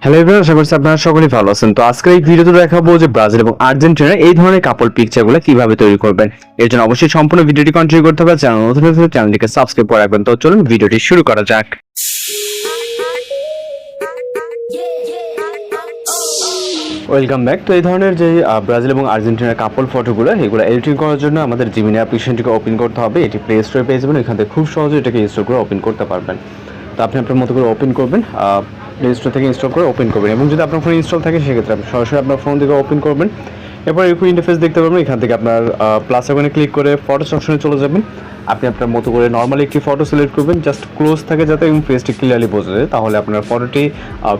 Hello everyone, আশা করছি আপনারা সকলেই ভালো আছেন। তো আজকের এই ভিডিওতে দেখাবো যে ব্রাজিল এবং আর্জেন্টিনার এই ধরনের কাপল পিকচারগুলো কিভাবে তৈরি করবেন। এর জন্য অবশ্যই সম্পূর্ণ ভিডিওটি কন্টিনিউ করতে হবে। চ্যানেল নতুন হলে চ্যানেলটিকে সাবস্ক্রাইব করে রাখবেন। তো চলুন ভিডিওটি শুরু করা যাক। Welcome back. তো এই ধরনের যে ব্রাজিল এবং আর্জেন্টিনার কাপল ফটোগুলো এগুলো এডিটিং করার জন্য আমাদের জিমিনি অ্যাপ্লিকেশনটিকে ওপেন করতে হবে। এটি প্লে স্টোরে পেয়ে যাবেন, এখান থেকে খুব সহজে এটাকে ইনস্টল করে ওপেন করতে পারবেন। তো আপনি আপনার মতো করে ওপেন করবেন, প্লে স্টোর থেকে ইনস্টল করে ওপেন করবেন। এবং যদি আপনার ফোনে ইনস্টল থাকে সেক্ষেত্রে আপনি সরাসরি আপনার ফোন থেকে ওপেন করবেন। এরপর এরকম ইন্টারফেস দেখতে পাবেন। এখান থেকে আপনার প্লাস আইকনে ক্লিক করে ফটোস অপশনে চলে যাবেন। আপনি আপনার মতো করে নর্মালি একটি ফটো সিলেক্ট করবেন, জাস্ট ক্লোজ থাকে যাতে এবং ফেসটি ক্লিয়ারলি বোঝা যায়। তাহলে আপনার ফটোটি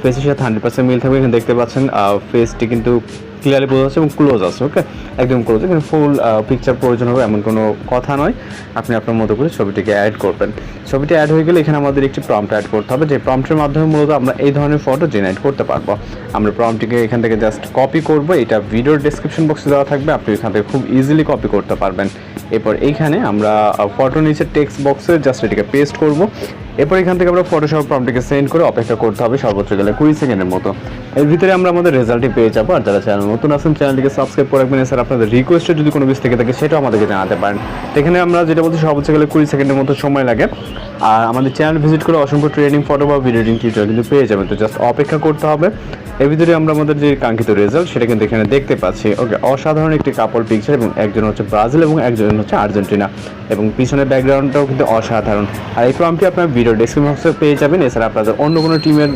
ফেসের সাথে 100% মিল থাকবে। এখানে দেখতে পাচ্ছেন ফেসটি কিন্তু ক্লিয়ারলি বোঝা যাচ্ছে এবং ক্লোজ আছে। ওকে, একদম ক্লোজ। এখানে ফুল পিকচার প্রয়োজন হবে এমন কোনো কথা নয়। আপনি আপনার মতো করে ছবিটিকে অ্যাড করবেন। ছবিটি অ্যাড হয়ে গেলে এখানে আমাদের একটি প্রম্পট অ্যাড করতে হবে, যে প্রম্পটের মাধ্যমে মূলত আমরা এই ধরনের ফটো জেনারেট করতে পারবো। আমরা প্রম্পটটিকে এখান থেকে জাস্ট কপি করব। এটা ভিডিওর ডেসক্রিপশন বক্সে দেওয়া থাকবে, আপনি এখান থেকে খুব ইজিলি কপি করতে পারবেন। এরপর এইখানে আমরা ফটো নিচে টেক্সট বক্সে জাস্ট এটিকে পেস্ট করব। এরপর এখান থেকে আমরা ফটোশপ প্রম্পটটিকে সেন্ড করে অপেক্ষা করতে হবে সর্বোচ্চ গেলে 20 সেকেন্ডের মতো। এর ভিতরে আমরা আমাদের রেজাল্টটি পেয়ে যাবো। আর যারা চ্যানেল নতুন আছেন চ্যানেলটিকে সাবস্ক্রাইব করে রাখবেন। স্যার আপনাদের রিকোয়েস্টে যদি কোনো কিছু থেকে থাকে সেটাও আমাদেরকে জানাতে পারেন। এখানে আমরা যেটা বলছি সর্বোচ্চ গেলে 20 সেকেন্ডের মতো সময় লাগে। আর আমাদের চ্যানেল ভিজিট করে অসংখ্য ট্রেনিং ফটো বা ভিডিও এডিটিং টিউটোরিয়াল কিন্তু পেয়ে যাবেন। তো জাস্ট অপেক্ষা করতে হবে। এর ভিতরে আমরা আমাদের যে কাঙ্ক্ষিত রেজাল্ট সেটা কিন্তু এখানে দেখতে পাচ্ছি। ওকে, অসাধারণ একটি কাপল পিকচার এবং একজন হচ্ছে ব্রাজিল এবং একজন হচ্ছে আর্জেন্টিনা এবং পিছনের ব্যাকগ্রাউন্ডটাও কিন্তু অসাধারণ। আর এই প্রম্পটটি আপনার ভিডিও ডেসক্রিপশন বক্সে পেয়ে যাবেন। এছাড়া আপনাদের অন্য কোনো টিমের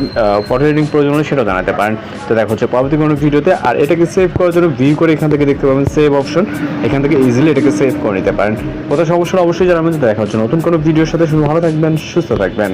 ফটো এডিটিং প্রয়োজন হলে সেটাও জানাতে পারেন। তো দেখা হচ্ছে পরবর্তী কোনো ভিডিওতে। আর এটাকে সেভ করার জন্য ভিউ করে এখান থেকে দেখতে পাবেন সেভ অপশন, এখান থেকে ইজিলি এটাকে সেভ করে নিতে পারেন। কোথাও সমস্যা অবশ্যই জানাবেন। দেখা হচ্ছে নতুন কোনো ভিডিওর সাথে। ভালো থাকবেন, সুস্থ থাকবেন।